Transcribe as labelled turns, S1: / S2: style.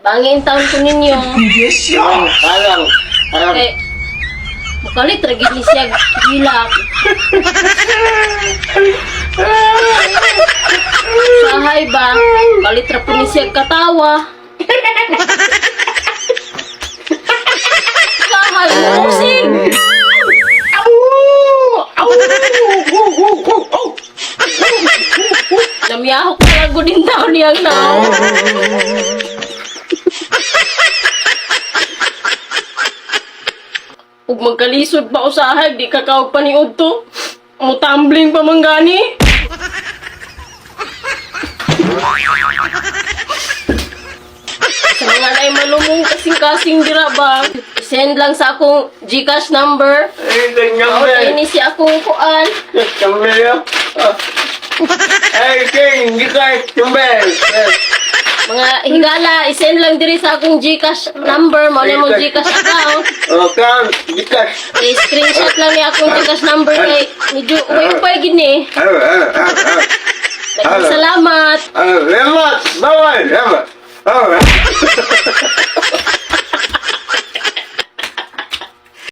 S1: Bangin taon ko ninyo.
S2: Alang.
S1: Eh, bukalit ragit ni siya gilak. Sahay ba? Balit ra po ni siya katawa. Sahay mo, sing! Namiyahok ko lago din tao niyang nao. Ug magkalisod pa usahay, di kakawag pa ni Udto. Mutambling pa manggani. Sa mga naay malumong kasing-kasing dira ba? Send lang sa akong GCash number.
S2: Eh, ganyan
S1: O,
S2: ba?
S1: ini si akong kuan.
S2: Tumbel. Ay, King, hindi ka tumbel.
S1: Mga higala, isend lang diri sa akong GCash number. Mao na mong GCash account.
S2: Kan, bikas.
S1: I-screenshot lang ni akong GCash number kay medyo uway-upay gini. Daghang salamat.
S2: Lemat, bawal, lemat.